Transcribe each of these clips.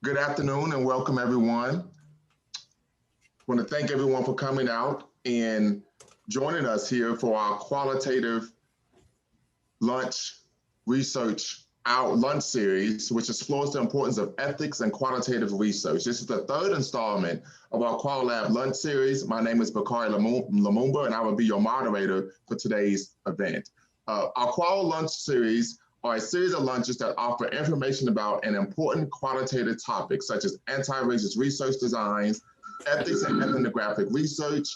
Good afternoon and welcome everyone. I want to thank everyone for coming out and joining us here for our qualitative lunch lunch series, which explores the importance of ethics and qualitative research. This is the third installment of our QualLab lunch series. My name is Bakari Lumumba, and I will be your moderator for today's event. Our Qual lunch series are a series of lunches that offer information about an important qualitative topic, such as anti-racist research designs, ethics and ethnographic research,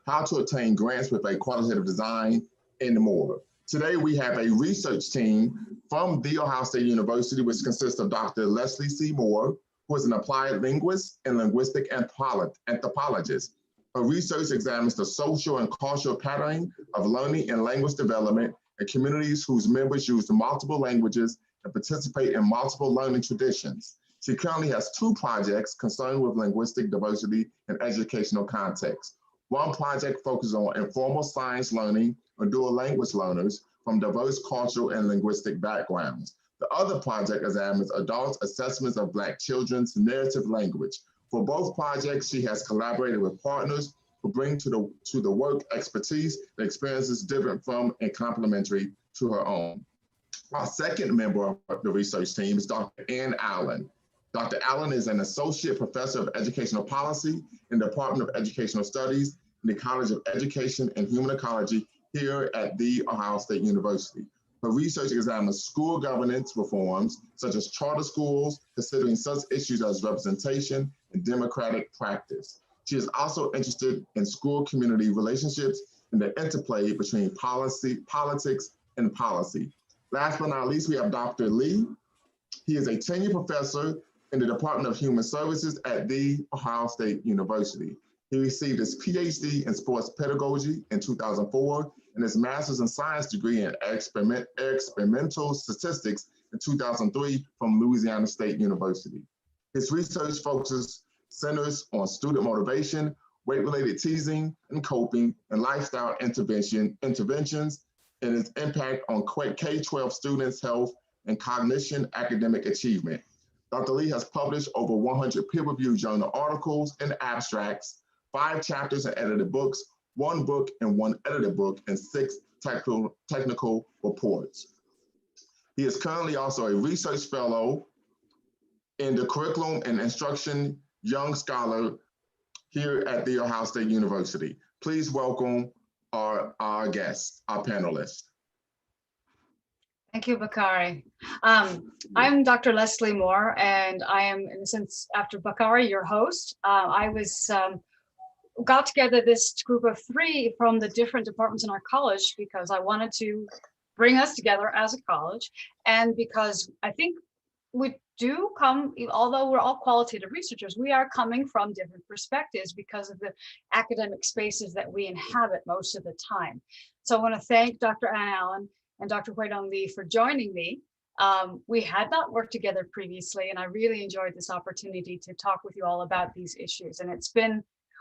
how to obtain grants with a qualitative design, and more. Today, we have a research team from The Ohio State University, which consists of Dr. Leslie C. Moore, who is an applied linguist and linguistic anthropologist. Her research examines the social and cultural patterning of learning and language development in communities whose members use multiple languages and participate in multiple learning traditions. She currently has 2 projects concerned with linguistic diversity and educational context. One project focuses on informal science learning or dual language learners from diverse cultural and linguistic backgrounds. The other project examines adult assessments of Black children's narrative language. For both projects, she has collaborated with partners who bring to the work expertise and experiences different from and complementary to her own. Our second member of the research team is Dr. Ann Allen. Dr. Allen is an associate professor of educational policy in the Department of Educational Studies in the College of Education and Human Ecology here at The Ohio State University. Her research examines school governance reforms, such as charter schools, considering such issues as representation and democratic practice. She is also interested in school-community relationships and the interplay between politics, and policy. Last but not least, we have Dr. Lee. He is a tenured professor in the Department of Human Services at The Ohio State University. He received his PhD in sports pedagogy in 2004 and his master's in science degree in experimental statistics in 2003 from Louisiana State University. His research centers on student motivation, weight-related teasing and coping, and lifestyle interventions, and its impact on K-12 students' health and cognition academic achievement. Dr. Lee has published over 100 peer-reviewed journal articles and abstracts, 5 chapters and edited books, 1 book and 1 edited book, and 6 technical reports. He is currently also a research fellow in the Curriculum and Instruction Young Scholar here at The Ohio State University. Please welcome our guests, our panelists. Thank you, Bakari. I'm Dr. Leslie Moore, and I am, in a sense, after Bakari, your host. I got together this group of 3 from the different departments in our college because I wanted to bring us together as a college, and because I think we do come, although we're all qualitative researchers, we are coming from different perspectives because of the academic spaces that we inhabit most of the time. So I want to thank Dr. Ann Allen and Dr. Weidong for joining me. We had not worked together previously, and I really enjoyed this opportunity to talk with you all about these issues. And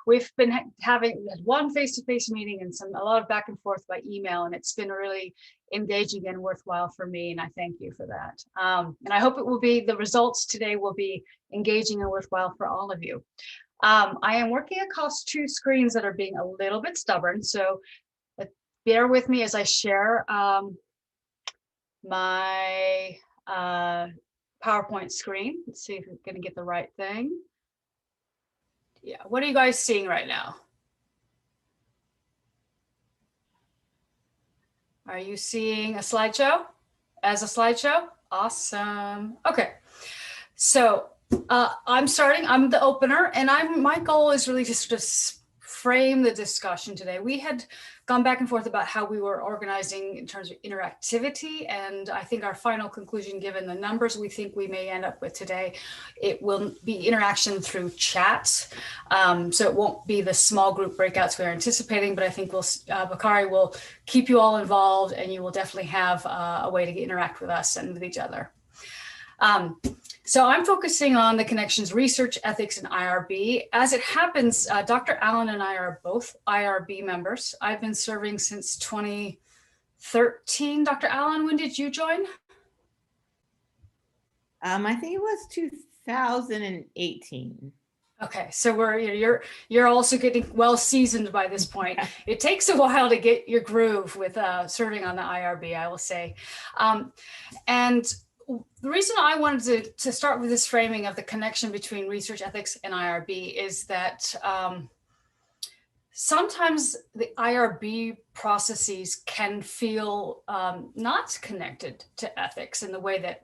we've been having one face-to-face meeting and a lot of back and forth by email, and it's been really engaging and worthwhile for me, and I thank you for that. And I hope the results today will be engaging and worthwhile for all of you. I am working across 2 screens that are being a little bit stubborn, so bear with me as I share my PowerPoint screen. Let's see if we're going to get the right thing. Yeah, what are you guys seeing right now? Are you seeing a slideshow? As a slideshow? Awesome. Okay, so I'm the opener, and my goal is really just to frame the discussion today. We had gone back and forth about how we were organizing in terms of interactivity, and I think our final conclusion, given the numbers we think we may end up with today, it will be interaction through chats. So it won't be the small group breakouts we're anticipating, but I think Bakari will keep you all involved, and you will definitely have a way to interact with us and with each other. So I'm focusing on the connections research, ethics, and IRB. As it happens, Dr. Allen and I are both IRB members. I've been serving since 2013. Dr. Allen, when did you join? I think it was 2018. Okay, so you're also getting well seasoned by this point. It takes a while to get your groove with serving on the IRB, I will say. And the reason I wanted to start with this framing of the connection between research ethics and IRB is that sometimes the IRB processes can feel not connected to ethics in the way that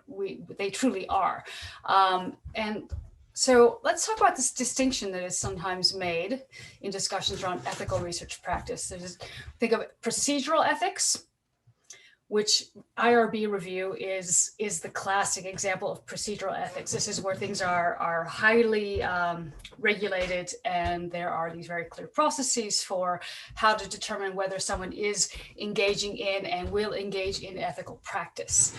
they truly are. And so let's talk about this distinction that is sometimes made in discussions around ethical research practice. Think of procedural ethics, which IRB review is the classic example of procedural ethics. This is where things are highly regulated, and there are these very clear processes for how to determine whether someone is engaging in and will engage in ethical practice.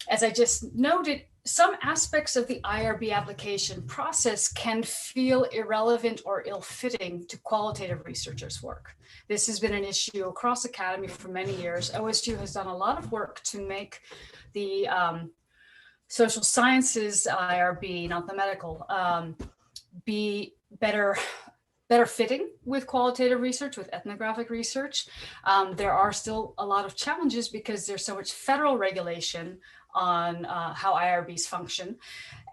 As I just noted, some aspects of the IRB application process can feel irrelevant or ill-fitting to qualitative researchers' work. This has been an issue across academy for many years. OSU has done a lot of work to make the social sciences IRB, not the medical, be better fitting with qualitative research, with ethnographic research. There are still a lot of challenges because there's so much federal regulation on how IRBs function.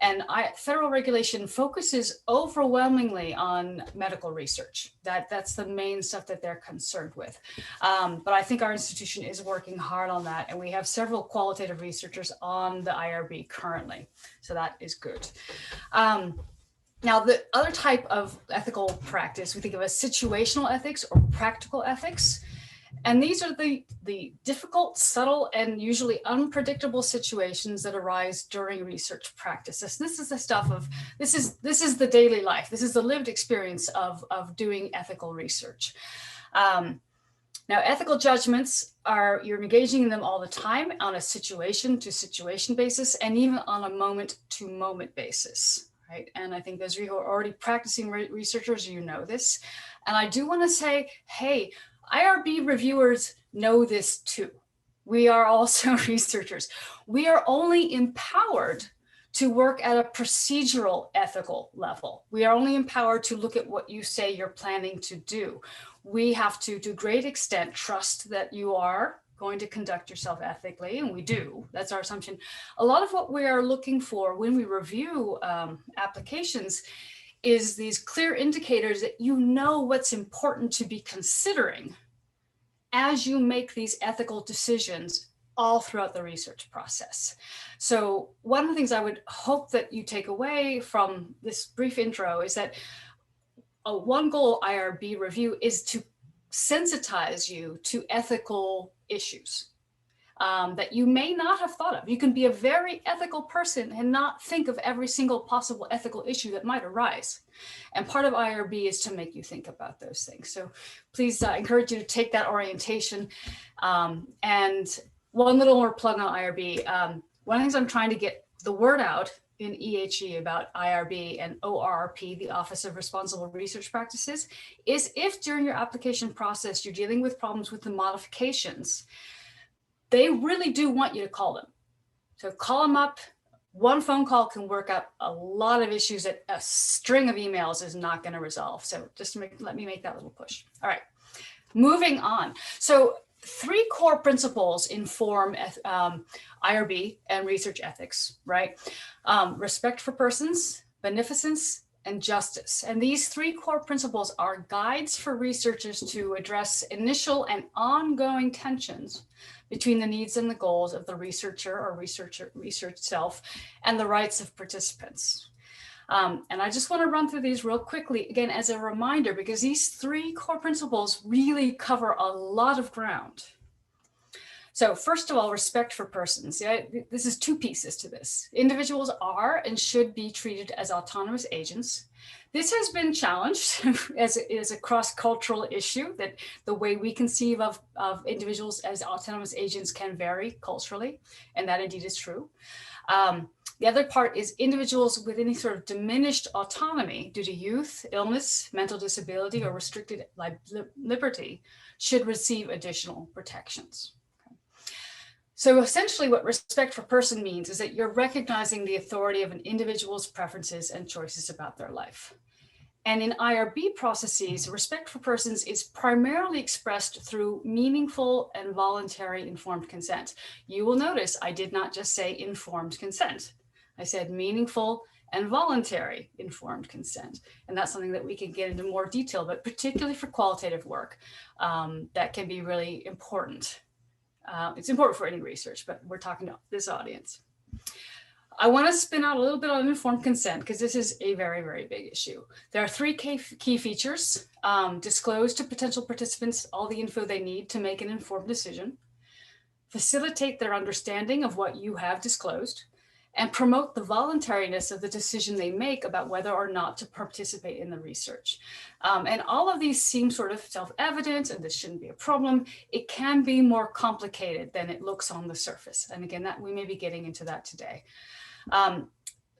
And federal regulation focuses overwhelmingly on medical research. That's the main stuff that they're concerned with. But I think our institution is working hard on that. And we have several qualitative researchers on the IRB currently. So that is good. Now, the other type of ethical practice, we think of as situational ethics or practical ethics. And these are the difficult, subtle, and usually unpredictable situations that arise during research practices. This is the stuff of, this is the daily life. This is the lived experience of doing ethical research. Now, ethical judgments you're engaging in them all the time on a situation to situation basis, and even on a moment to moment basis, right? And I think those of you who are already practicing researchers, you know this. And I do want to say, hey, IRB reviewers know this too. We are also researchers. We are only empowered to work at a procedural ethical level. We are only empowered to look at what you say you're planning to do. We have to great extent trust that you are going to conduct yourself ethically, and we do. That's our assumption. A lot of what we are looking for when we review applications is these clear indicators that you know what's important to be considering as you make these ethical decisions all throughout the research process. So one of the things I would hope that you take away from this brief intro is that one goal of IRB review is to sensitize you to ethical issues that you may not have thought of. You can be a very ethical person and not think of every single possible ethical issue that might arise. And part of IRB is to make you think about those things. So please encourage you to take that orientation. And one little more plug on IRB. One of the things I'm trying to get the word out in EHE about IRB and ORRP, the Office of Responsible Research Practices, is if during your application process you're dealing with problems with the modifications, they really do want you to call them. So call them up. One phone call can work out a lot of issues that a string of emails is not going to resolve. So just let me make that little push. All right, moving on. So 3 core principles inform IRB and research ethics, right? Respect for persons, beneficence, and justice. And these 3 core principles are guides for researchers to address initial and ongoing tensions between the needs and the goals of the researcher or research self and the rights of participants. And I just want to run through these real quickly, again, as a reminder, because these 3 core principles really cover a lot of ground. So first of all, respect for persons. Yeah, this is 2 pieces to this. Individuals are and should be treated as autonomous agents. This has been challenged as it is a cross-cultural issue, that the way we conceive of individuals as autonomous agents can vary culturally, and that indeed is true. The other part is individuals with any sort of diminished autonomy due to youth, illness, mental disability, or restricted liberty should receive additional protections. So essentially what respect for person means is that you're recognizing the authority of an individual's preferences and choices about their life. And in IRB processes, respect for persons is primarily expressed through meaningful and voluntary informed consent. You will notice I did not just say informed consent. I said meaningful and voluntary informed consent. And that's something that we can get into more detail, but particularly for qualitative work, that can be really important. It's important for any research, but we're talking to this audience. I want to spin out a little bit on informed consent because this is a very, very big issue. There are three key features: disclose to potential participants all the info they need to make an informed decision, facilitate their understanding of what you have disclosed, and promote the voluntariness of the decision they make about whether or not to participate in the research. And all of these seem sort of self-evident, and this shouldn't be a problem. It can be more complicated than it looks on the surface. And again, that we may be getting into that today.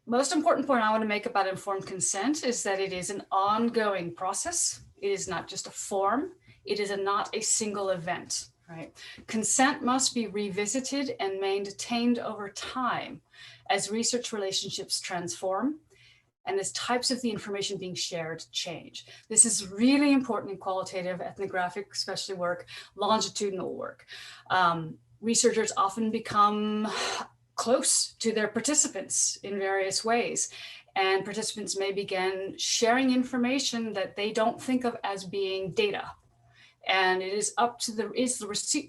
Most important point I want to make about informed consent is that it is an ongoing process. It is not just a form. It is not a single event, right? Consent must be revisited and maintained over time as research relationships transform and as types of the information being shared change. This is really important in qualitative, ethnographic, especially work, longitudinal work. Researchers often become close to their participants in various ways, and participants may begin sharing information that they don't think of as being data. And it is up to the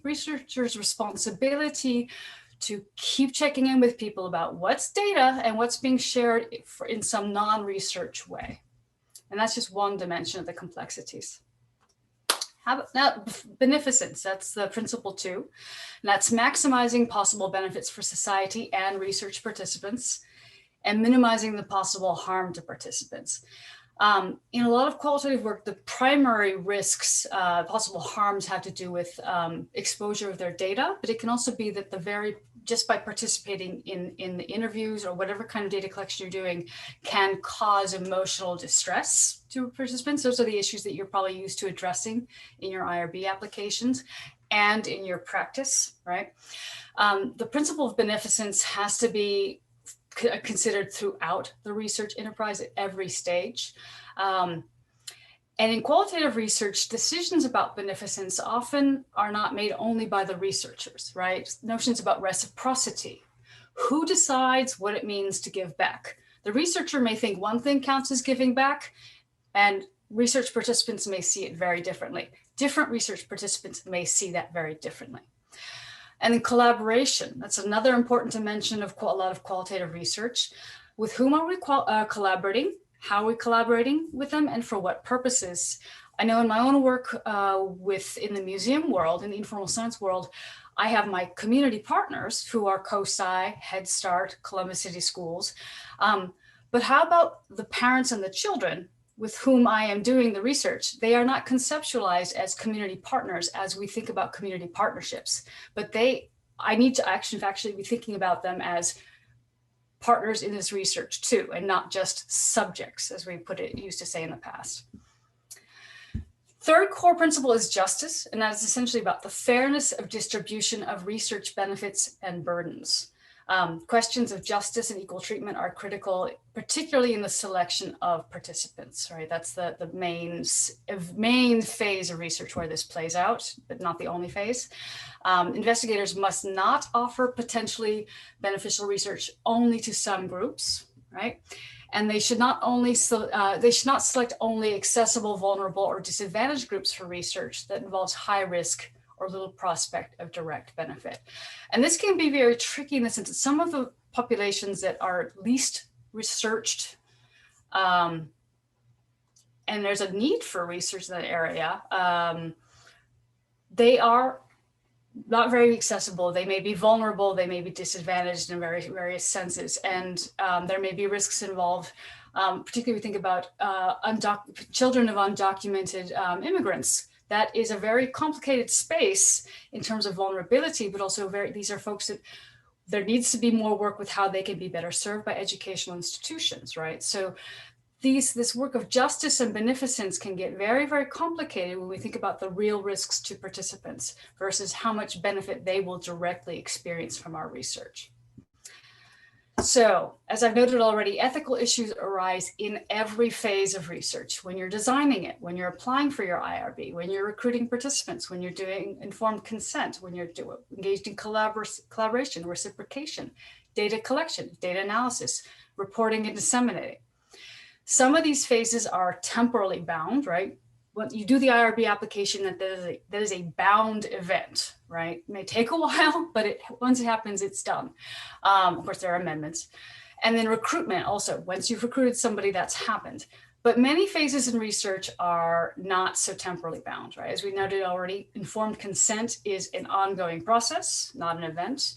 researcher's responsibility to keep checking in with people about what's data and what's being shared in some non-research way. And that's just one dimension of the complexities. How about now, beneficence, that's the principle 2. And that's maximizing possible benefits for society and research participants and minimizing the possible harm to participants. In a lot of qualitative work, the primary risks, possible harms have to do with exposure of their data, but it can also be that just by participating in the interviews or whatever kind of data collection you're doing can cause emotional distress to participants. Those are the issues that you're probably used to addressing in your IRB applications and in your practice, right? The principle of beneficence has to be considered throughout the research enterprise at every stage. And in qualitative research, decisions about beneficence often are not made only by the researchers, right? Notions about reciprocity. Who decides what it means to give back? The researcher may think one thing counts as giving back, and research participants may see it very differently. Different research participants may see that very differently. And then collaboration, that's another important dimension of a lot of qualitative research. With whom are we collaborating? How are we collaborating with them, and for what purposes? I know in my own work in the museum world, in the informal science world, I have my community partners who are COSI, Head Start, Columbus City Schools. But how about the parents and the children with whom I am doing the research? They are not conceptualized as community partners as we think about community partnerships, but I need to actually be thinking about them as partners in this research too, and not just subjects, as we used to say in the past. Third core principle is justice, and that is essentially about the fairness of distribution of research benefits and burdens. Questions of justice and equal treatment are critical, particularly in the selection of participants, right? That's the main phase of research where this plays out, but not the only phase. Investigators must not offer potentially beneficial research only to some groups, right? And they should not select only accessible, vulnerable, or disadvantaged groups for research that involves high risk or little prospect of direct benefit. And this can be very tricky in the sense that some of the populations that are least researched, and there's a need for research in that area, they are not very accessible. They may be vulnerable, they may be disadvantaged in various senses, and there may be risks involved, particularly if we think about children of undocumented immigrants. That is a very complicated space in terms of vulnerability, but also these are folks that there needs to be more work with how they can be better served by educational institutions, right? So this work of justice and beneficence can get very, very complicated when we think about the real risks to participants versus how much benefit they will directly experience from our research. So, as I've noted already, ethical issues arise in every phase of research. When you're designing it, when you're applying for your IRB, when you're recruiting participants, when you're doing informed consent, when you're engaged in collaboration, reciprocation, data collection, data analysis, reporting and disseminating. Some of these phases are temporally bound, right? When you do the IRB application, that is a bound event, right? It may take a while, but once it happens, it's done. Of course, there are amendments. And then recruitment also, once you've recruited somebody, that's happened. But many phases in research are not so temporally bound, right? As we noted already, informed consent is an ongoing process, not an event.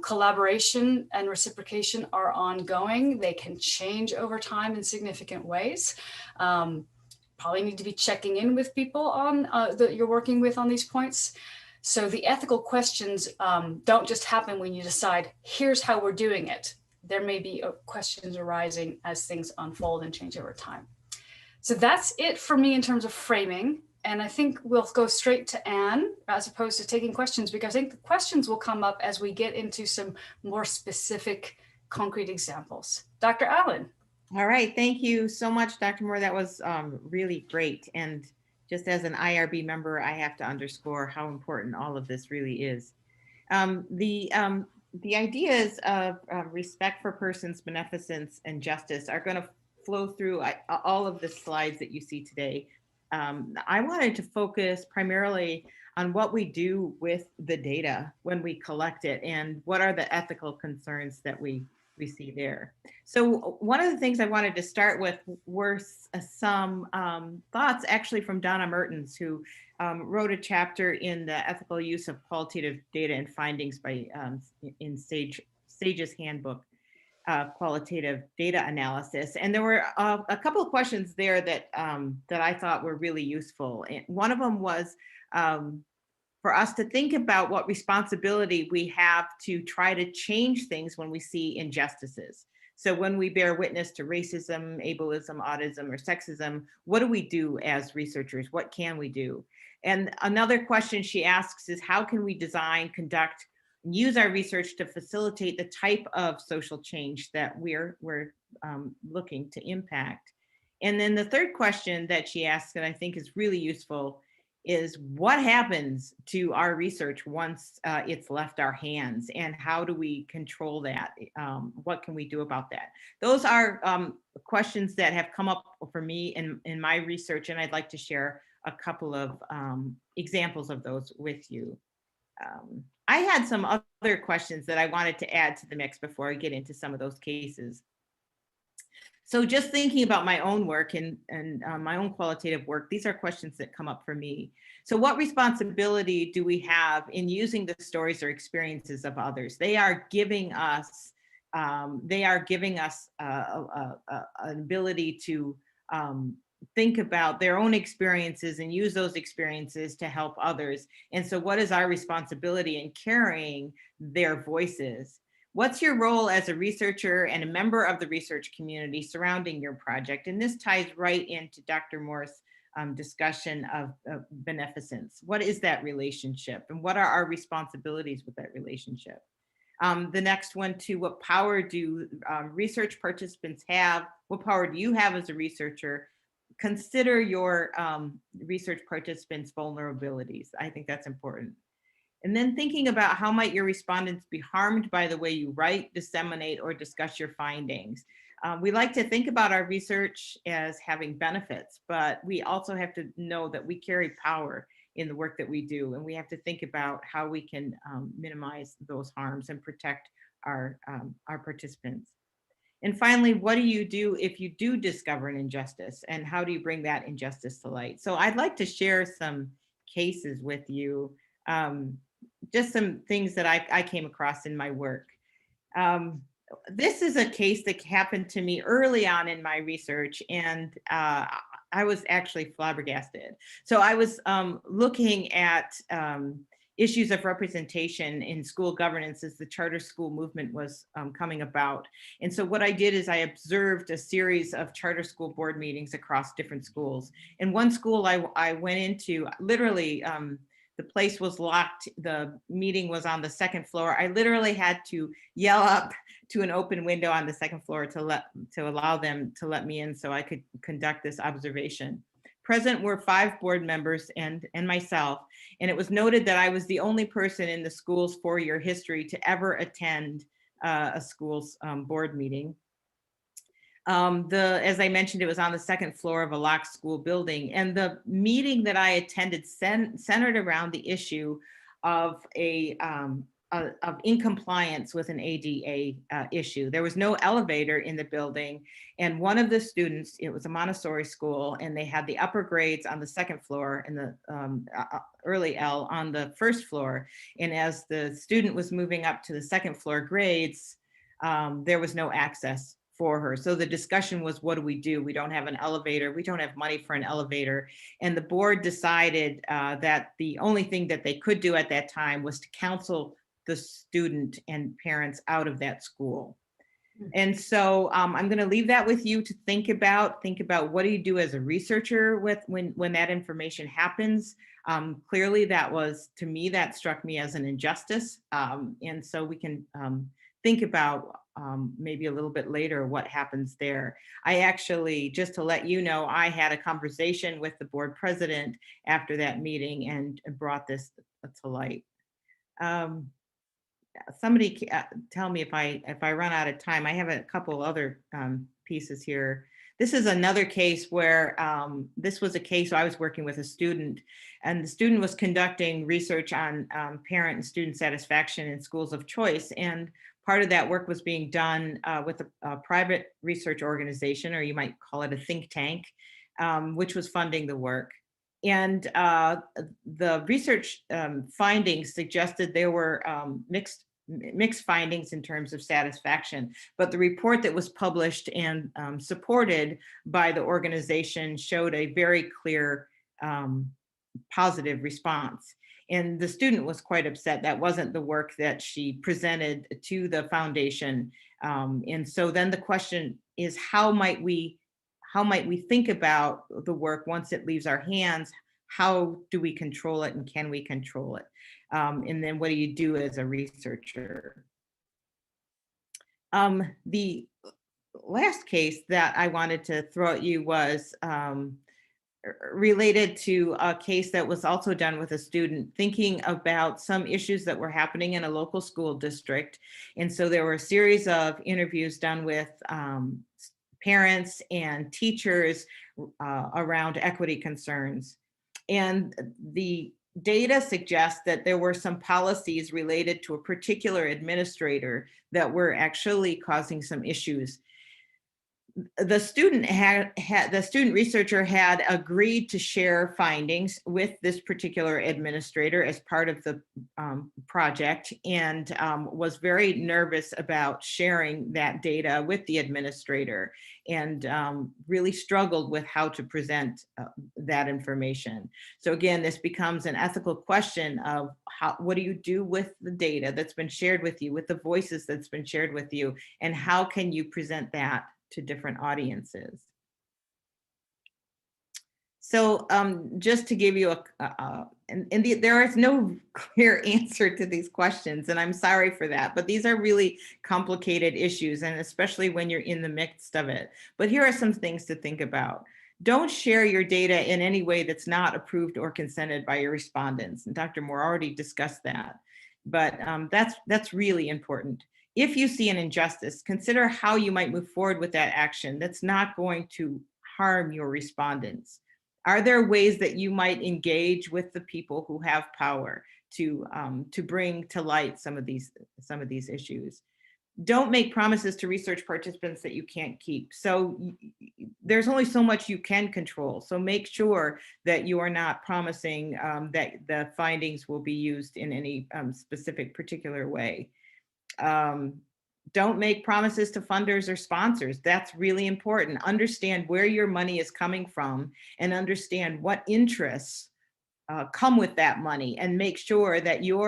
Collaboration and reciprocation are ongoing. They can change over time in significant ways. Probably need to be checking in with people on that you're working with on these points. So the ethical questions don't just happen when you decide, here's how we're doing it. There may be questions arising as things unfold and change over time. So that's it for me in terms of framing. And I think we'll go straight to Anne as opposed to taking questions, because I think the questions will come up as we get into some more specific, concrete examples. Dr. Allen. All right, thank you so much, Dr. Moore. That was really great. And just as an IRB member, I have to underscore how important all of this really is. The ideas of respect for persons, beneficence, and justice are going to flow through all of the slides that you see today. I wanted to focus primarily on what we do with the data when we collect it and what are the ethical concerns that we see there. So one of the things I wanted to start with were some thoughts actually from Donna Mertens, who wrote a chapter in the ethical use of qualitative data and findings in SAGE's handbook, qualitative data analysis. And there were a couple of questions there that I thought were really useful. And one of them was for us to think about what responsibility we have to try to change things when we see injustices. So when we bear witness to racism, ableism, autism, or sexism, what do we do as researchers? What can we do? And another question she asks is, how can we design, conduct, and use our research to facilitate the type of social change that we're looking to impact? And then the third question that she asks, that I think is really useful, is what happens to our research once it's left our hands, and how do we control that? What can we do about that? Those are questions that have come up for me in my research, and I'd like to share a couple of examples of those with you. I had some other questions that I wanted to add to the mix before I get into some of those cases. So just thinking about my own work and my own qualitative work, these are questions that come up for me. So what responsibility do we have in using the stories or experiences of others? They are giving us an ability to think about their own experiences and use those experiences to help others. And so what is our responsibility in carrying their voices? What's your role as a researcher and a member of the research community surrounding your project? And this ties right into Dr. Moore's discussion of beneficence. What is that relationship? And what are our responsibilities with that relationship? The next one too, what power do research participants have? What power do you have as a researcher? Consider your research participants' vulnerabilities. I think that's important. And then thinking about how might your respondents be harmed by the way you write, disseminate, or discuss your findings. We like to think about our research as having benefits, but we also have to know that we carry power in the work that we do, and we have to think about how we can minimize those harms and protect our participants. And finally, what do you do if you do discover an injustice, and how do you bring that injustice to light? So I'd like to share some cases with you. Just some things that I came across in my work. This is a case that happened to me early on in my research, and I was actually flabbergasted. So I was looking at issues of representation in school governance as the charter school movement was coming about. And so what I did is I observed a series of charter school board meetings across different schools. And one school I went into, literally, the place was locked. The meeting was on the second floor. I literally had to yell up to an open window on the second floor to allow them to let me in so I could conduct this observation. Present were 5 board members and myself, and it was noted that I was the only person in the school's 4-year history to ever attend a school's board meeting. As I mentioned, it was on the second floor of a locked school building, and the meeting that I attended centered around the issue of of incompliance with an ADA issue. There was no elevator in the building, and one of the students, it was a Montessori school, and they had the upper grades on the second floor and the early L on the first floor. And as the student was moving up to the second floor grades, there was no access for her. So the discussion was, what do? We don't have an elevator. We don't have money for an elevator. And the board decided that the only thing that they could do at that time was to counsel the student and parents out of that school. And so I'm going to leave that with you to think about what do you do as a researcher with when that information happens. Clearly that was, to me, that struck me as an injustice. And so we can think about maybe a little bit later what happens there. I actually, just to let you know, I had a conversation with the board president after that meeting and brought this to light. Somebody tell me if I run out of time. I have a couple other pieces here. This is another case where this was a case I was working with a student, and the student was conducting research on parent and student satisfaction in schools of choice. And part of that work was being done with a private research organization, or you might call it a think tank, which was funding the work. And the research findings suggested there were mixed findings in terms of satisfaction, but the report that was published and supported by the organization showed a very clear positive response. And the student was quite upset. That wasn't the work that she presented to the foundation. And so then the question is, how might we think about the work once it leaves our hands? How do we control it, and can we control it? And then what do you do as a researcher? The last case that I wanted to throw at you was related to a case that was also done with a student, thinking about some issues that were happening in a local school district. And so there were a series of interviews done with parents and teachers around equity concerns. And the data suggests that there were some policies related to a particular administrator that were actually causing some issues. The student researcher had agreed to share findings with this particular administrator as part of the project, and was very nervous about sharing that data with the administrator, and really struggled with how to present that information. So again, this becomes an ethical question of what do you do with the data that's been shared with you, with the voices that's been shared with you, and how can you present that to different audiences? So just to give you there is no clear answer to these questions, and I'm sorry for that, but these are really complicated issues, and especially when you're in the midst of it. But here are some things to think about. Don't share your data in any way that's not approved or consented by your respondents. And Dr. Moore already discussed that, but that's really important. If you see an injustice, consider how you might move forward with that action that's not going to harm your respondents. Are there ways that you might engage with the people who have power to bring to light some of these issues? Don't make promises to research participants that you can't keep. So there's only so much you can control. So make sure that you are not promising that the findings will be used in any specific particular way. Don't make promises to funders or sponsors. That's really important. Understand where your money is coming from, and understand what interests come with that money, and make sure that you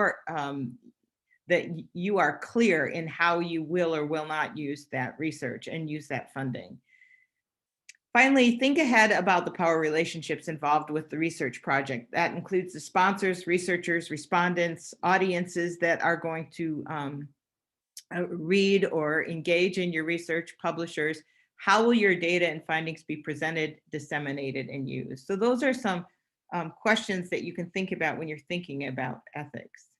are clear in how you will or will not use that research and use that funding. Finally, think ahead about the power relationships involved with the research project. That includes the sponsors, researchers, respondents, audiences that are going to read or engage in your research, publishers. How will your data and findings be presented, disseminated, and used? So those are some questions that you can think about when you're thinking about ethics.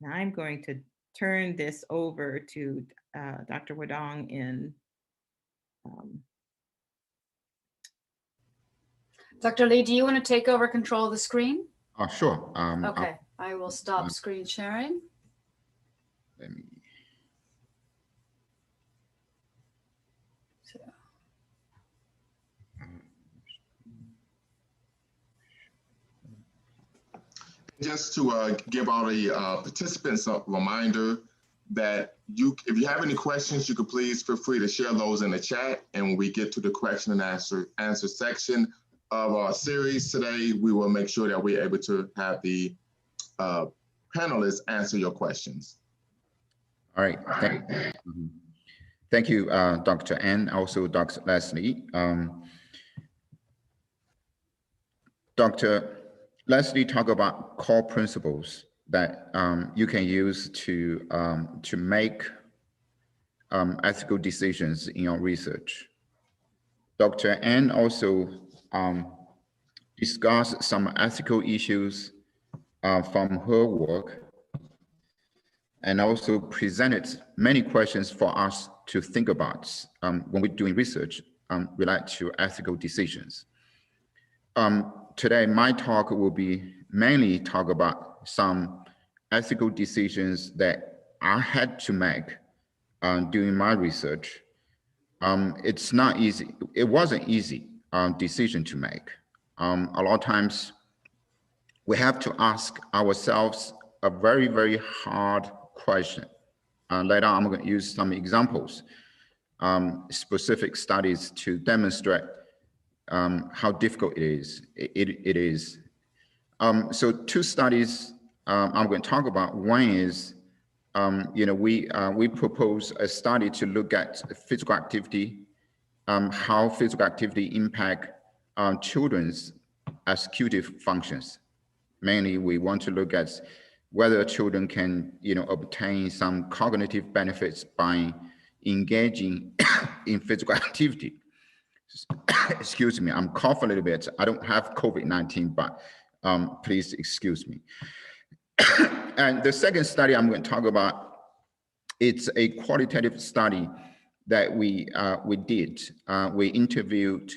Now I'm going to turn this over to Dr. Weidong in Dr. Lee, do you want to take over control of the screen? Sure. Okay, I will stop screen sharing. Let me. Just to give all the participants a reminder that if you have any questions, you could please feel free to share those in the chat. And when we get to the question and answer section of our series today, we will make sure that we're able to have the panelists answer your questions. All right. Thank you, Dr. N, also Dr. Leslie. Dr. Leslie talked about core principles that you can use to make ethical decisions in your research. Dr. N also discussed some ethical issues from her work, and also presented many questions for us to think about when we're doing research related to ethical decisions. Today, my talk will be mainly talk about some ethical decisions that I had to make during my research. It's not easy. It wasn't easy decision to make. A lot of times we have to ask ourselves a very, very hard question. Later on, I'm going to use some examples, specific studies to demonstrate how difficult it is. So two studies I'm going to talk about. One is, we propose a study to look at physical activity, how physical activity impact children's executive functions. Mainly, we want to look at whether children can, obtain some cognitive benefits by engaging in physical activity. Excuse me, I'm coughing a little bit. I don't have COVID-19, but please excuse me. And the second study I'm going to talk about, it's a qualitative study that we did. We interviewed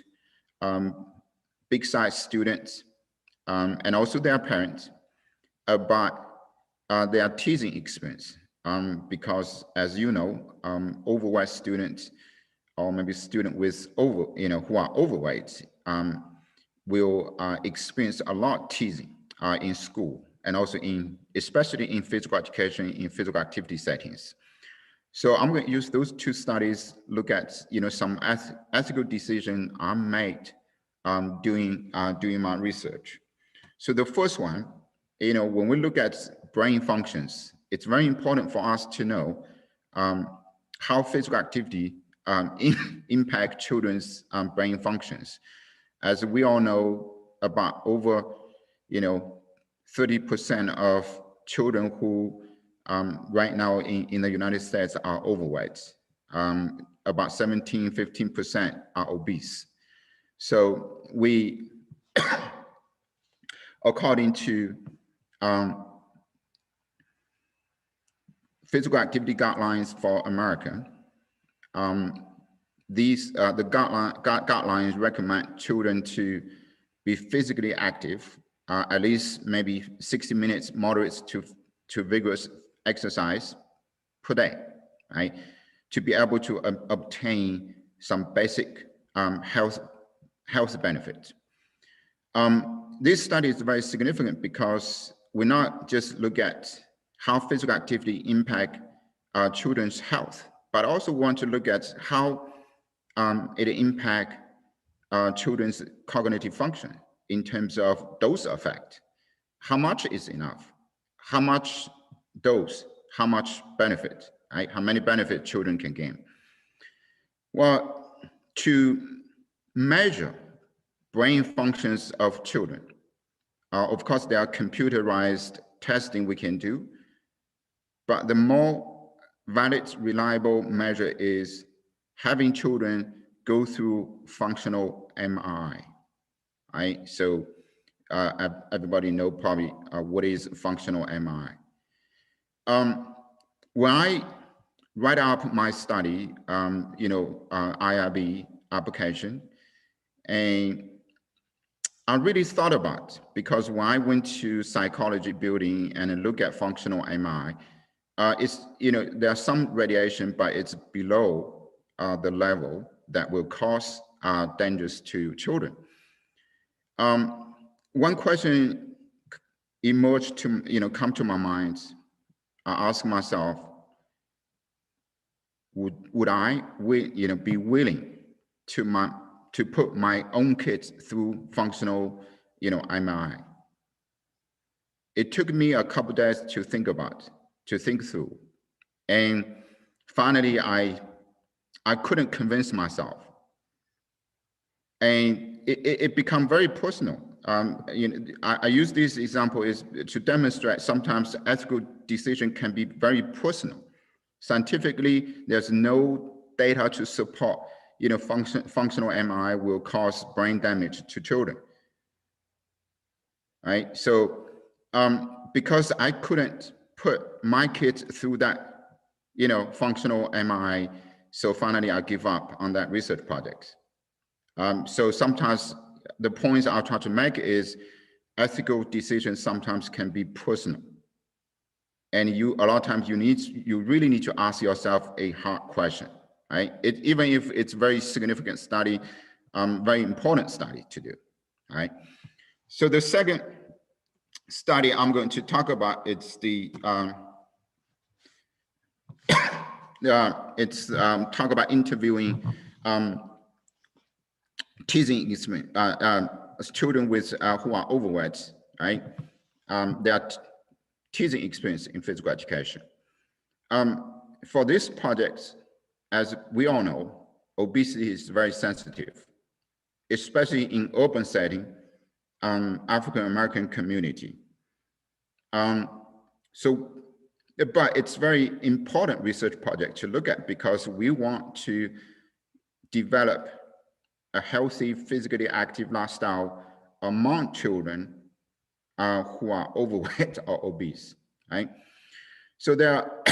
big size students and also their parents about their teasing experience. Because as you know, overweight students, or maybe students with who are overweight, will experience a lot of teasing in school, and also especially in physical education, in physical activity settings. So I'm going to use those two studies, look at some ethical decisions I made doing my research. So the first one, when we look at brain functions, it's very important for us to know how physical activity impact children's brain functions. As we all know, about over 30% of children who right now in the United States are overweight. About 15% are obese. So we, according to physical activity guidelines for America, the guidelines recommend children to be physically active, at least maybe 60 minutes moderate to vigorous exercise per day, right? To be able to obtain some basic health benefits. This study is very significant because we not just look at how physical activity impact children's health, but also want to look at how it impact children's cognitive function. in terms of dose effect. How much is enough? How much dose? How much benefit? Right? How many benefit children can gain? Well, to measure brain functions of children, of course, there are computerized testing we can do, but the more valid, reliable measure is having children go through functional MRI, right? So everybody know probably what is functional MRI. When I write up my study, IRB application, and I really thought about, because when I went to psychology building and look at functional MRI, there's some radiation, but it's below the level that will cause dangers to children. One question emerged to, come to my mind. I ask myself, would I, be willing to put my own kids through functional, MRI? It took me a couple of days to think through. And finally, I couldn't convince myself. And it became very personal. I use this example is to demonstrate sometimes ethical decision can be very personal. Scientifically, there's no data to support, functional MRI will cause brain damage to children, right? So, because I couldn't put my kids through that, functional MRI, so finally I give up on that research project. So sometimes the points I'll try to make is ethical decisions sometimes can be personal. And a lot of times you really need to ask yourself a hard question, right? Even if it's very significant study, very important study to do, right? So the second study I'm going to talk about, it's talk about interviewing teasing experience, children with who are overweight, right? Their teasing experience in physical education. For this project, as we all know, obesity is very sensitive, especially in urban setting, African-American community. But it's very important research project to look at, because we want to develop a healthy, physically active lifestyle among children who are overweight or obese, right? So there are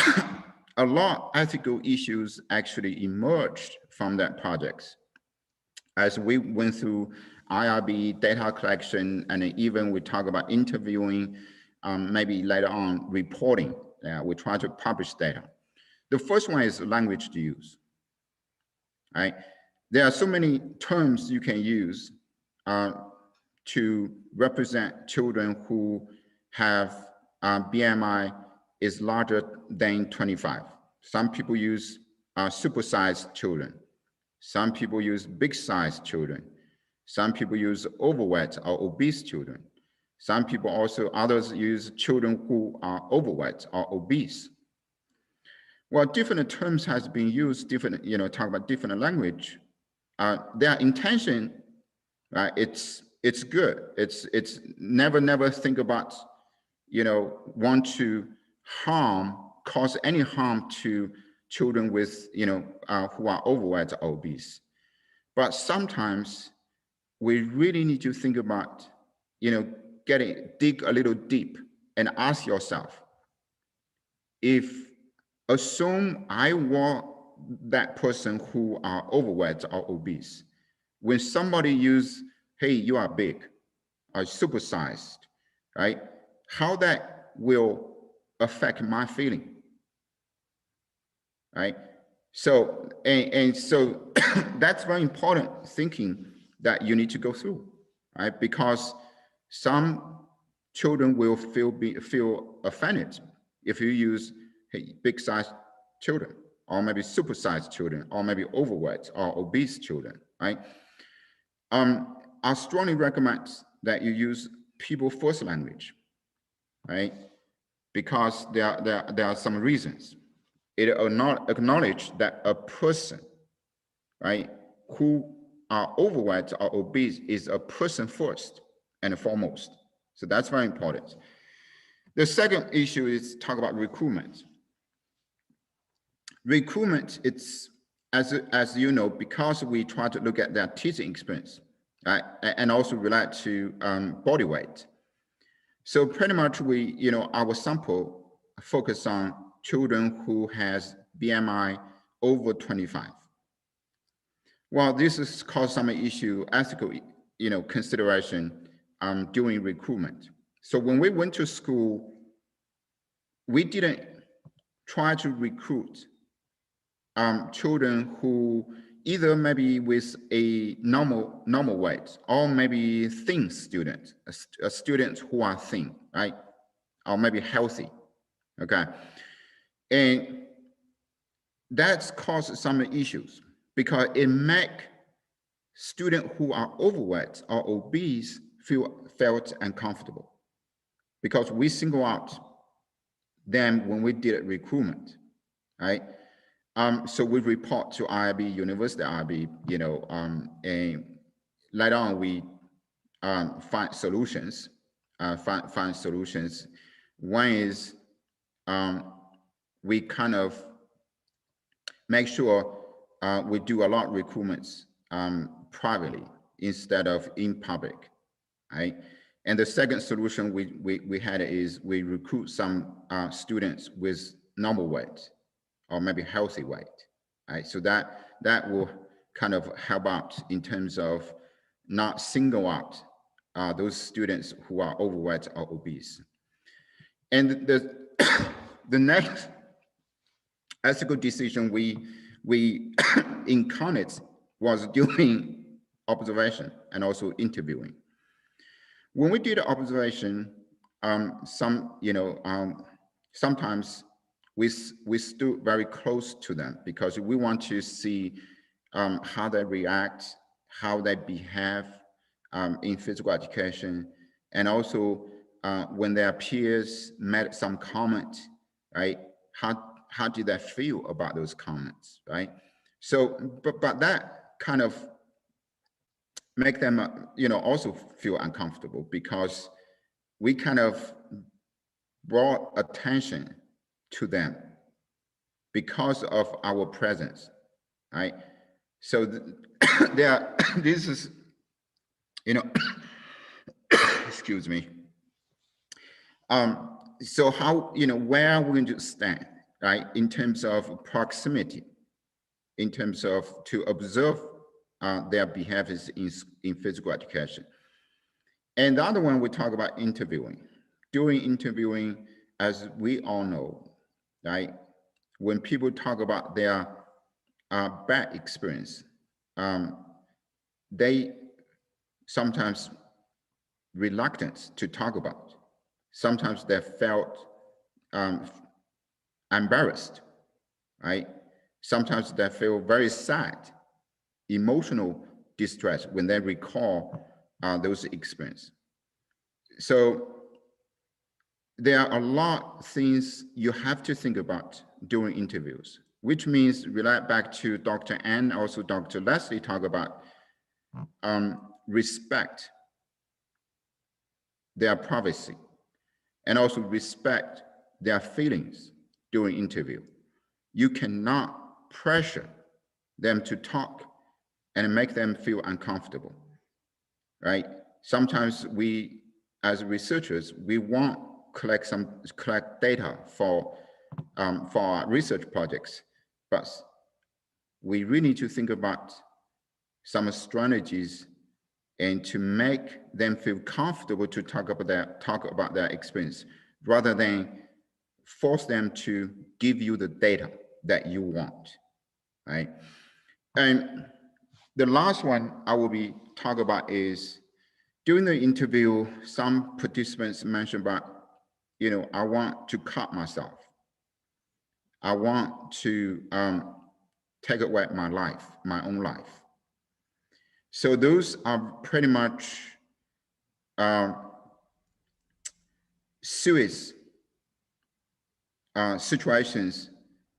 a lot of ethical issues actually emerged from that project. As we went through IRB data collection, and even we talk about interviewing, maybe later on reporting, we try to publish data. The first one is language to use, right? There are so many terms you can use to represent children who have BMI is larger than 25. Some people use supersized children. Some people use big-sized children. Some people use overweight or obese children. Some people others use children who are overweight or obese. Well, different terms has been used, different, talk about different language. Their intention, it's good. It's never think about, want to cause any harm to children with, who are overweight or obese. But sometimes we really need to think about, dig a little deep and ask yourself, assume I were that person who are overweight or obese, when somebody use, hey, you are big, or supersized, right? How that will affect my feeling, right? So, and so that's very important thinking that you need to go through, right? Because some children will feel offended if you use big-sized children, or maybe supersized children, or maybe overweight or obese children, right? I strongly recommend that you use people first language, right? Because there are some reasons. It acknowledge that a person, right, who are overweight or obese is a person first and foremost. So that's very important. The second issue is talk about recruitment. Recruitment, it's, as you know, because we try to look at their teaching experience, right, and also relate to body weight. So pretty much we, our sample focus on children who has BMI over 25. Well, this has caused some issue, ethical, consideration during recruitment. So when we went to school, we didn't try to recruit children who either maybe with a normal weight or maybe thin student, a student who are thin, right? Or maybe healthy, okay? And that's caused some issues because it make students who are overweight or obese felt uncomfortable because we single out them when we did recruitment, right? So we report to IRB, University IRB, and later on we find solutions. Find solutions. One is we kind of make sure we do a lot of recruitments privately instead of in public, right? And the second solution we had is we recruit some students with normal weight or maybe healthy weight, right? So that will kind of help out in terms of not single out those students who are overweight or obese. And the next ethical decision we encountered was doing observation and also interviewing. When we did observation, sometimes we stood very close to them because we want to see how they react, how they behave in physical education, and also when their peers made some comment, right? How did they feel about those comments, right? So, but that kind of make them, also feel uncomfortable because we kind of brought attention to them because of our presence, right? So this is, excuse me. So how, where are we going to stand, right? In terms of proximity, in terms of to observe their behaviors in physical education. And the other one, we talk about interviewing. During interviewing, as we all know, right? When people talk about their bad experience, they sometimes reluctant to talk about. Sometimes they felt embarrassed, right? Sometimes they feel very sad, emotional distress when they recall those experiences. So there are a lot of things you have to think about during interviews, which means relate back to Dr. Ann, also Dr. Leslie talk about respect their privacy and also respect their feelings during interview. You cannot pressure them to talk and make them feel uncomfortable, right? Sometimes we, as researchers, we want collect data for our research projects, but we really need to think about some strategies and to make them feel comfortable to talk about their experience, rather than force them to give you the data that you want, right? And the last one I will be talking about is during the interview, some participants mentioned about, I want to cut myself. I want to take away my life, my own life. So those are pretty much serious situations,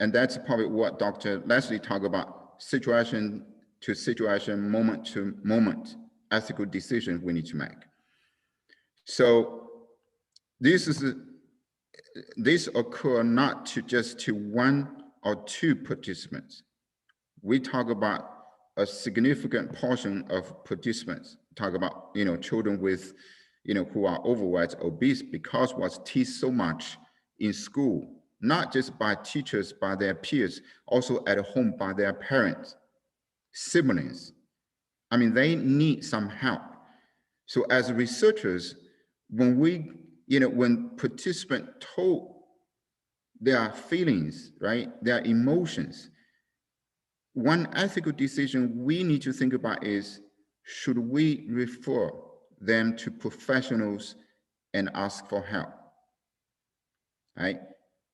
and that's probably what Dr. Leslie talked about, situation to situation, moment to moment, ethical decisions we need to make. So this occur not to just to one or two participants. We talk about a significant portion of participants, talk about, you know, children with, you know, who are overweight, obese, because was taught so much in school, not just by teachers, by their peers, also at home by their parents, siblings. I mean, they need some help. So as researchers, when we, you know, when participants told their feelings, right, their emotions, one ethical decision we need to think about is, should we refer them to professionals and ask for help, right?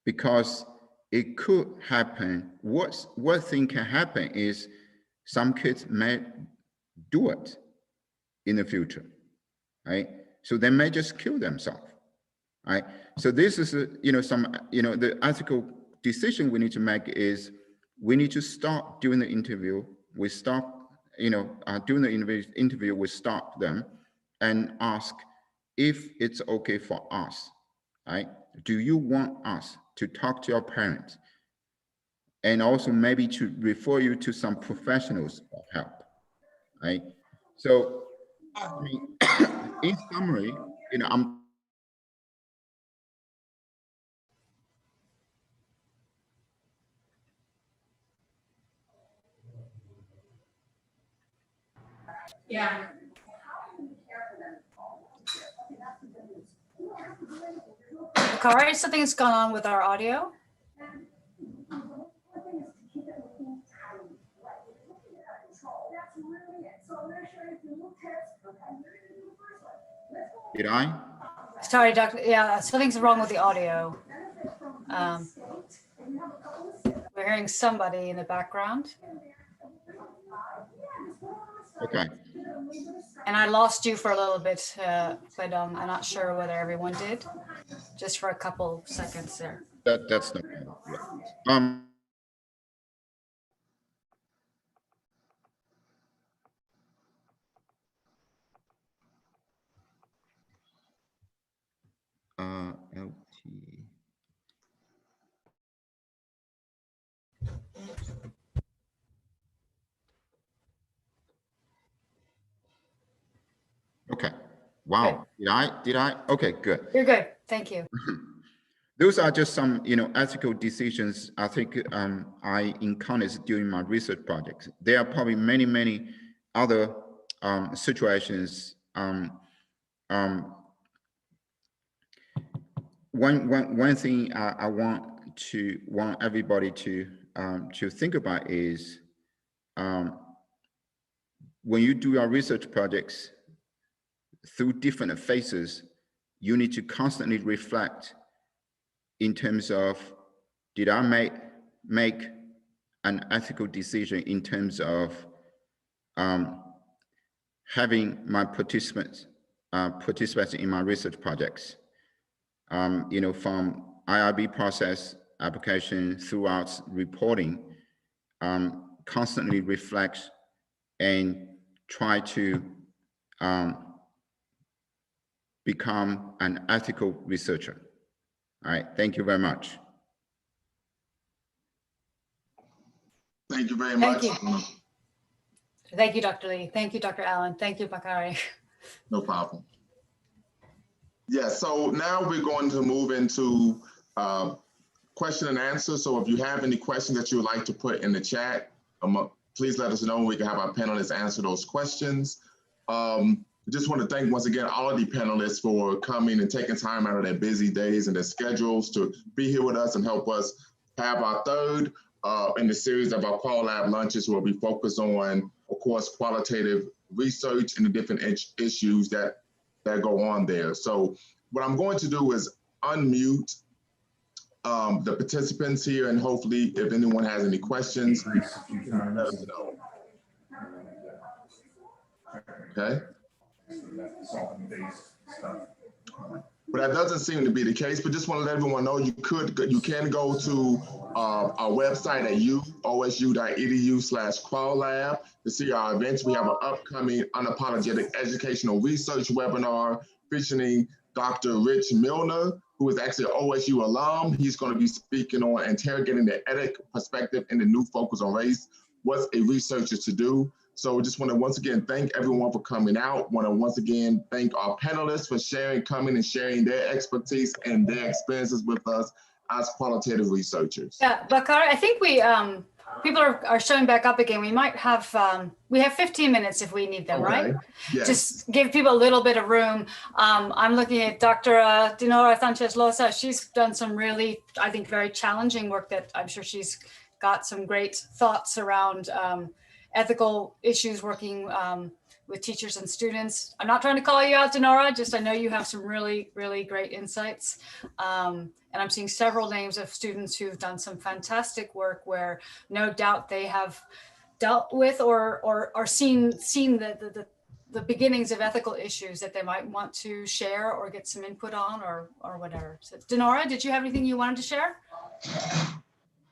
Because it could happen, what thing can happen is some kids may do it in the future, right? So they may just kill themselves, right? So this is, you know, the ethical decision we need to make is, we need to stop doing the interview. We stop, you know, during the interview, we stop them and ask if it's okay for us, right? Do you want us to talk to your parents? And also maybe to refer you to some professionals for help, right? So, I mean, in summary, you know, Yeah. Bakari, something's gone on with our audio. Did I? Sorry, Doctor. Yeah, something's wrong with the audio. We're hearing somebody in the background. Okay. And I lost you for a little bit, Weidong. I'm not sure whether everyone did, just for a couple seconds there. That's no problem. LT. Okay. Wow. Did I? Okay, good. You're good. Thank you. Those are just some, you know, ethical decisions I think I encountered during my research projects. There are probably many, many other situations. One thing I want everybody to think about is, when you do your research projects through different phases, you need to constantly reflect in terms of, did I make an ethical decision in terms of having my participants in my research projects, you know, from IRB process application throughout reporting, constantly reflect and try to become an ethical researcher. All right, thank you very much. Thank you very much. Thank you. Thank you, Dr. Lee. Thank you, Dr. Allen. Thank you, Bakari. No problem. Yeah, so now we're going to move into question and answer. So if you have any questions that you would like to put in the chat, please let us know. We can have our panelists answer those questions. Just want to thank once again all of the panelists for coming and taking time out of their busy days and their schedules to be here with us and help us have our third in the series of our QualLab lunches, where we focus on, of course, qualitative research and the different issues that go on there. So what I'm going to do is unmute the participants here, and hopefully if anyone has any questions, let us know. Okay. But that doesn't seem to be the case. But just want to let everyone know you can go to our website at osu.edu/QualLab to see our events. We have an upcoming unapologetic educational research webinar featuring Dr. Rich Milner, who is actually an OSU alum. He's going to be speaking on interrogating the ethic perspective in the new focus on race. What's a researcher to do? So we just want to once again thank everyone for coming out. Want to once again thank our panelists for coming and sharing their expertise and their experiences with us as qualitative researchers. Yeah, Bakari, I think we people are showing back up again. We might have we have 15 minutes if we need them, right? Yes. Just give people a little bit of room. I'm looking at Dr. Dinora Sanchez-Losa. She's done some really, I think, very challenging work that I'm sure she's got some great thoughts around ethical issues working with teachers and students. I'm not trying to call you out, Dinora, just I know you have some really, really great insights. And I'm seeing several names of students who've done some fantastic work where no doubt they have dealt with or seen the beginnings of ethical issues that they might want to share or get some input on or whatever. So Dinora, did you have anything you wanted to share?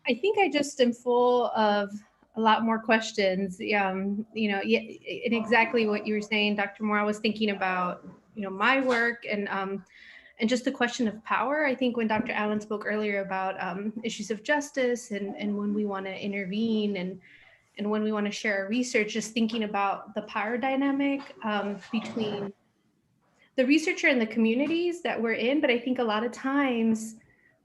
I think I just am full of a lot more questions. And exactly what you were saying, Dr. Moore, I was thinking about, my work and just the question of power. I think when Dr. Allen spoke earlier about issues of justice and when we want to intervene and when we want to share our research, just thinking about the power dynamic between the researcher and the communities that we're in. But I think a lot of times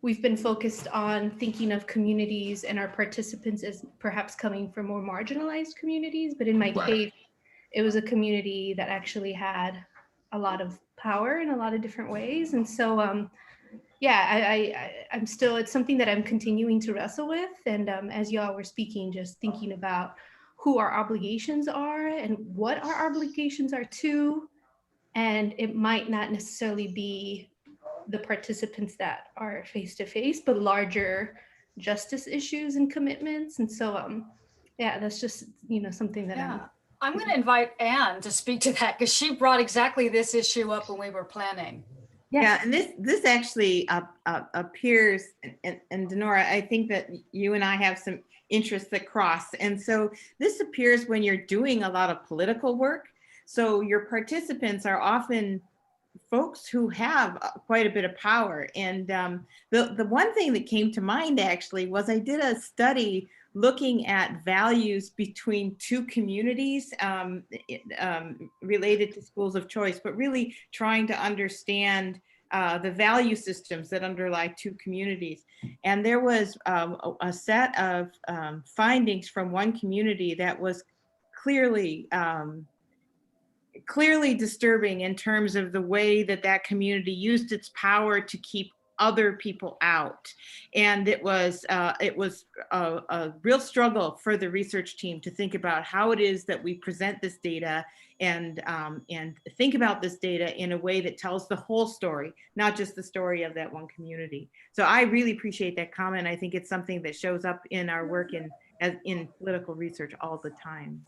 we've been focused on thinking of communities and our participants as perhaps coming from more marginalized communities. But in my case, it was a community that actually had a lot of power in a lot of different ways. And so, I'm still, it's something that I'm continuing to wrestle with. And as y'all were speaking, just thinking about who our obligations are and what our obligations are to. And it might not necessarily be the participants that are face-to-face, but larger justice issues and commitments. And so, that's just, something that I'm going to invite Anne to speak to that because she brought exactly this issue up when we were planning. Yeah, and this actually appears, and Dinora, I think that you and I have some interests that cross. And so this appears when you're doing a lot of political work. So your participants are often folks who have quite a bit of power. And the one thing that came to mind actually was I did a study looking at values between two communities related to schools of choice, but really trying to understand the value systems that underlie two communities. And there was a set of findings from one community that was clearly disturbing in terms of the way that community used its power to keep other people out. And it was a real struggle for the research team to think about how it is that we present this data and think about this data in a way that tells the whole story, not just the story of that one community. So I really appreciate that comment. I think it's something that shows up in our work in political research all the time.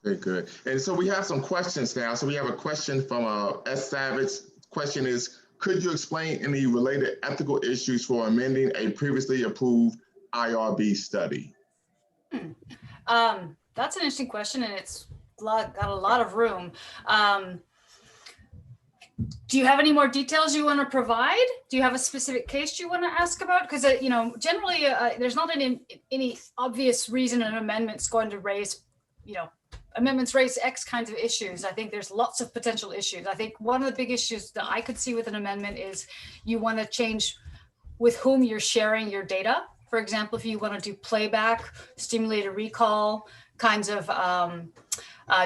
Very good. And so we have some questions now. So we have a question from S. Savage. Question is, could you explain any related ethical issues for amending a previously approved IRB study? That's an interesting question, and it's got a lot of room. Do you have any more details you want to provide? Do you have a specific case you want to ask about? Because generally there's not any obvious reason an amendment's going to raise, amendments raise X kinds of issues. I think there's lots of potential issues. I think one of the big issues that I could see with an amendment is you want to change with whom you're sharing your data. For example, if you want to do playback, stimulated recall kinds of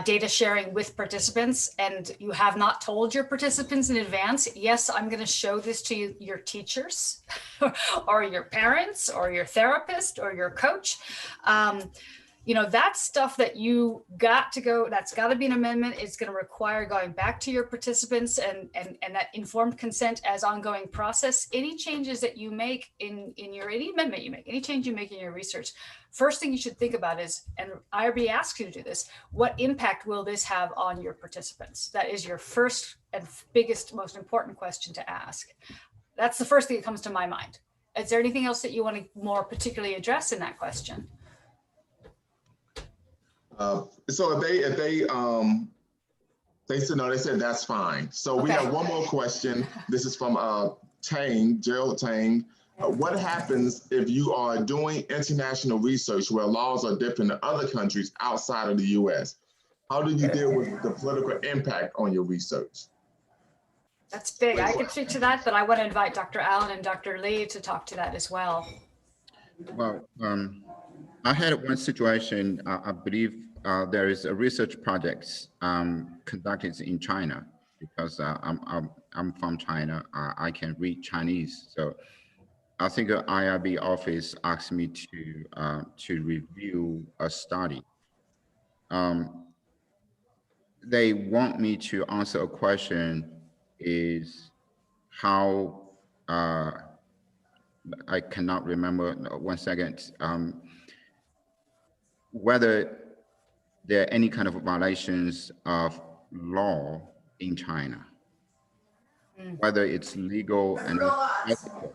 data sharing with participants, and you have not told your participants in advance, yes, I'm going to show this to your teachers or your parents or your therapist or your coach. you know, that's stuff that you got to go, that's got to be an amendment. It's going to require going back to your participants and that informed consent as ongoing process. Any changes that you make in your, any amendment you make, any change you make in your research, first thing you should think about is, and IRB asks you to do this, what impact will this have on your participants? That is your first and biggest, most important question to ask. That's the first thing that comes to my mind. Is there anything else that you want to more particularly address in that question? So if they said no, they said that's fine. So we Okay. have one more question. This is from Gerald Tang. What happens if you are doing international research where laws are different in other countries outside of the US? How do you deal with the political impact on your research? That's big. I can speak to that, but I want to invite Dr. Allen and Dr. Lee to talk to that as well. Well, I had one situation, I believe there is a research project conducted in China because I'm from China. I can read Chinese. So I think the IRB office asked me to review a study. They want me to answer a question is how, I cannot remember, 1 second, whether there are any kind of violations of law in China, whether it's legal and ethical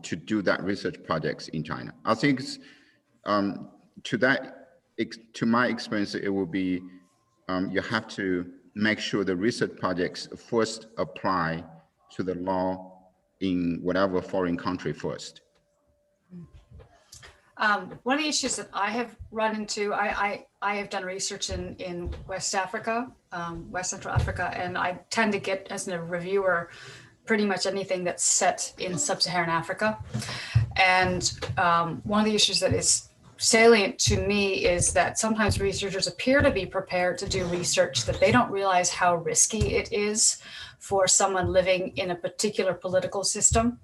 to do that research projects in China. I think to my experience, it will be you have to make sure the research projects first apply to the law in whatever foreign country first. One of the issues that I have run into, I have done research in West Africa, West Central Africa, and I tend to get as a reviewer pretty much anything that's set in sub-Saharan Africa. And one of the issues that is salient to me is that sometimes researchers appear to be prepared to do research that they don't realize how risky it is for someone living in a particular political system.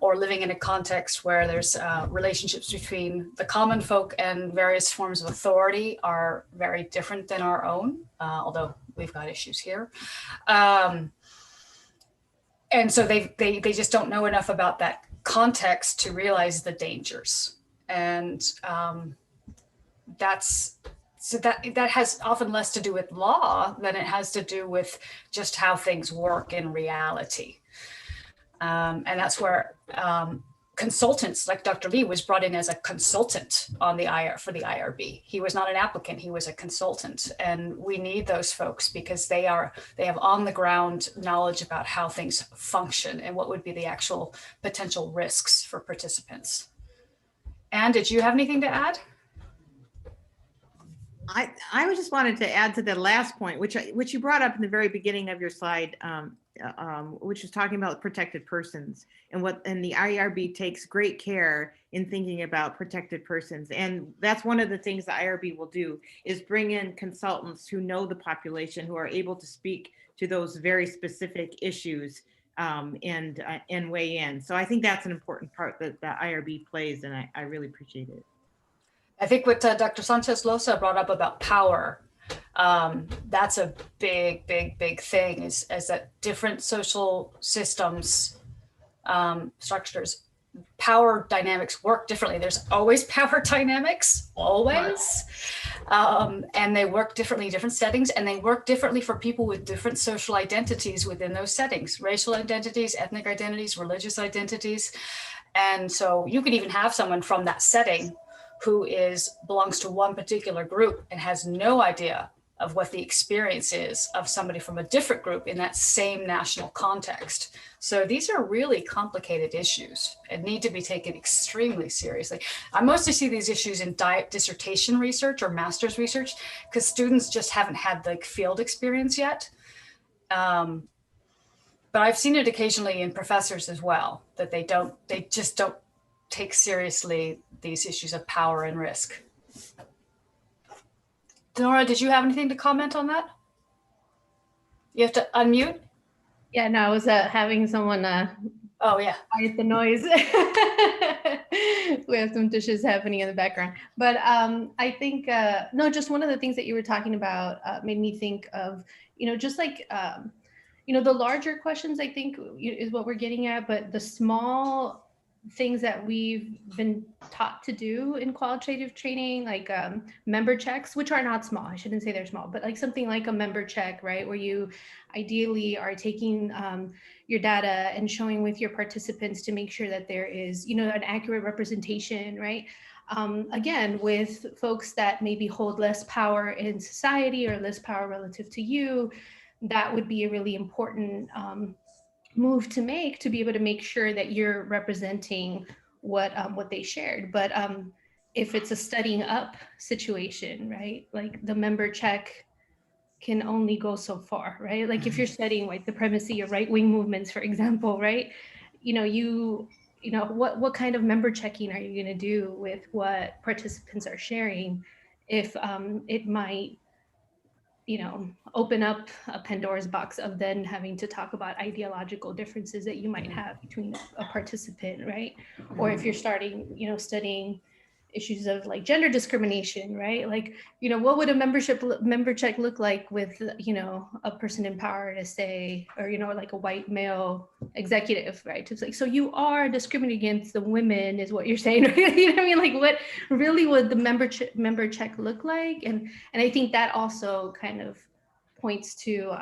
Or living in a context where there's relationships between the common folk and various forms of authority are very different than our own, although we've got issues here. And so they just don't know enough about that context to realize the dangers. And that has often less to do with law than it has to do with just how things work in reality. And that's where consultants like Dr. Lee was brought in as a consultant on for the IRB. He was not an applicant, he was a consultant. And we need those folks because they have on the ground knowledge about how things function and what would be the actual potential risks for participants. Anne, did you have anything to add? I just wanted to add to the last point, which you brought up in the very beginning of your slide, which was talking about protected persons and the IRB takes great care in thinking about protected persons. And that's one of the things the IRB will do is bring in consultants who know the population, who are able to speak to those very specific issues and weigh in. So I think that's an important part that the IRB plays, and I really appreciate it. I think what Dr. Sanchez-Losa brought up about power, that's a big thing is that different social systems, structures, power dynamics work differently. There's always power dynamics, always. And they work differently in different settings, and they work differently for people with different social identities within those settings, racial identities, ethnic identities, religious identities. And so you could even have someone from that setting who belongs to one particular group and has no idea of what the experience is of somebody from a different group in that same national context. So these are really complicated issues and need to be taken extremely seriously. I mostly see these issues in dissertation research or master's research because students just haven't had the field experience yet. But I've seen it occasionally in professors as well, that they just don't take seriously these issues of power and risk. Nora, did you have anything to comment on that? You have to unmute. Yeah, no, I was having someone oh yeah, quiet the noise have some dishes happening in the background. But I think, no, just one of the things that you were talking about made me think of, just like, the larger questions, I think, is what we're getting at, but the small things that we've been taught to do in qualitative training, like member checks, which are not small. I shouldn't say they're small, but like something like a member check, right? Where you ideally are taking your data and showing with your participants to make sure that there is, an accurate representation, right? Again, with folks that maybe hold less power in society or less power relative to you, that would be a really important move to make, to be able to make sure that you're representing what they shared. But if it's a studying up situation, right? Like the member check can only go so far, right? Like if you're studying like the primacy of right-wing movements, for example, right? What kind of member checking are you going to do with what participants are sharing if it might open up a Pandora's box of then having to talk about ideological differences that you might have between a participant, right? Or if you're starting, studying issues of like gender discrimination, right? Like, what would a member check look like with, a person in power to say, or, like a white male executive, right? It's like, so you are discriminating against the women is what you're saying, right? You know what I mean? Like what really would the member check look like? And I think that also kind of points to,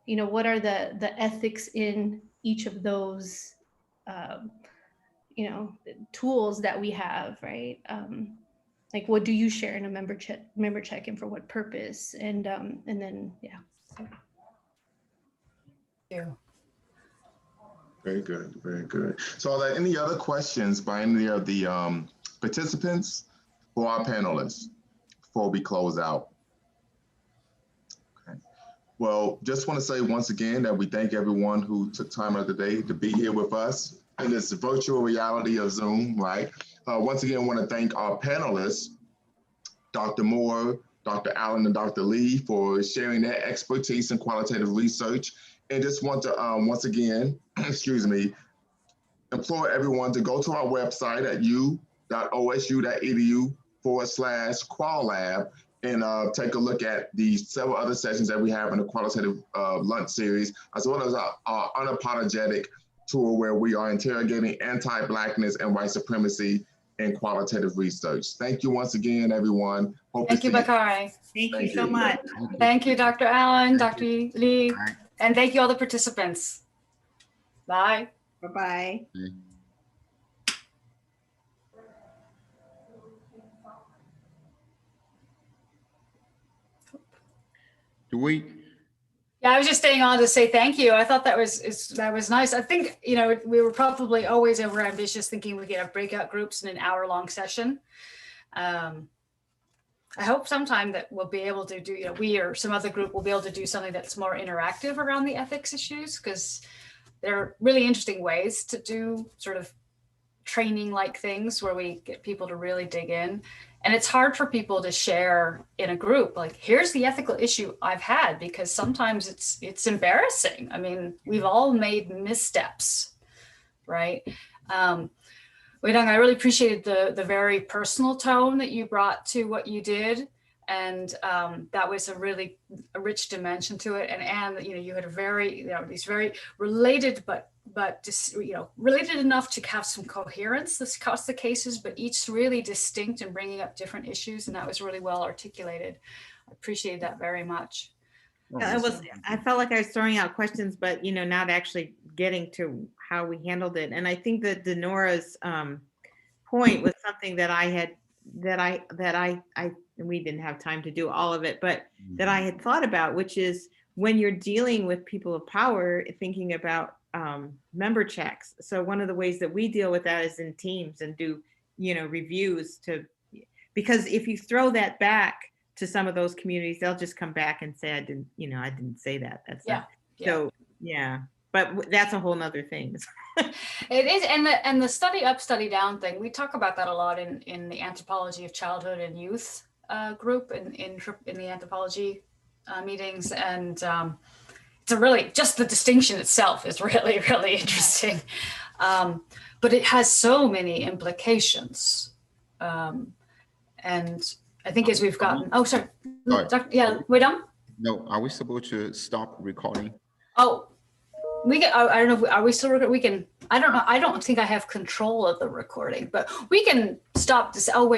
what are the ethics in each of those, tools that we have, right? Like what do you share in a member check and for what purpose? And then, yeah. Yeah. Very good, very good. So are there any other questions by any of the participants or our panelists before we close out? Okay. Well, just want to say once again that we thank everyone who took time out of the day to be here with us in this virtual reality of Zoom, right? Once again, I want to thank our panelists, Dr. Moore, Dr. Allen, and Dr. Lee for sharing their expertise in qualitative research. And just want to, once again, excuse me, implore everyone to go to our website at u.osu.edu/QualLab and take a look at the several other sessions that we have in the qualitative lunch series, as well as our unapologetic tour where we are interrogating anti-Blackness and white supremacy in qualitative research. Thank you once again, everyone. Thank you, Bakari. Thank you so much. Thank you, Dr. Allen, Dr. Lee, and thank you all the participants. Bye. Bye-bye. Do we? Yeah, I was just staying on to say thank you. I thought that was nice. I think, we were probably always over ambitious thinking we could have breakout groups in an hour-long session. I hope sometime that we'll be able to do, we or some other group will be able to do something that's more interactive around the ethics issues, because there are really interesting ways to do sort of training-like things where we get people to really dig in. And it's hard for people to share in a group, like, here's the ethical issue I've had, because sometimes it's embarrassing. I mean, we've all made missteps, right? Weidong, I really appreciated the very personal tone that you brought to what you did. And that was a rich dimension to it. And Anne, you had these very related, but just, related enough to have some coherence across the cases, but each really distinct and bringing up different issues. And that was really well articulated. I appreciated that very much. I felt like I was throwing out questions, but not actually getting to how we handled it. And I think that Denora's point was something that we didn't have time to do all of it, but that I had thought about, which is when you're dealing with people of power, thinking about member checks. So one of the ways that we deal with that is in teams and do, reviews because if you throw that back to some of those communities, they'll just come back and say, I didn't say that. That's so, yeah, but that's a whole nother thing. It is. And the study up, study down thing, we talk about that a lot in the anthropology of childhood and youth group in the anthropology meetings. And it's just the distinction itself is really, really interesting. But it has so many implications. And I think as we've gotten, oh, sorry. Sorry. Yeah, Weidong? No, are we supposed to stop recording? Oh, we can, I don't know, are we still recording? We can, I don't know. I don't think I have control of the recording, but we can stop this. Oh, wait.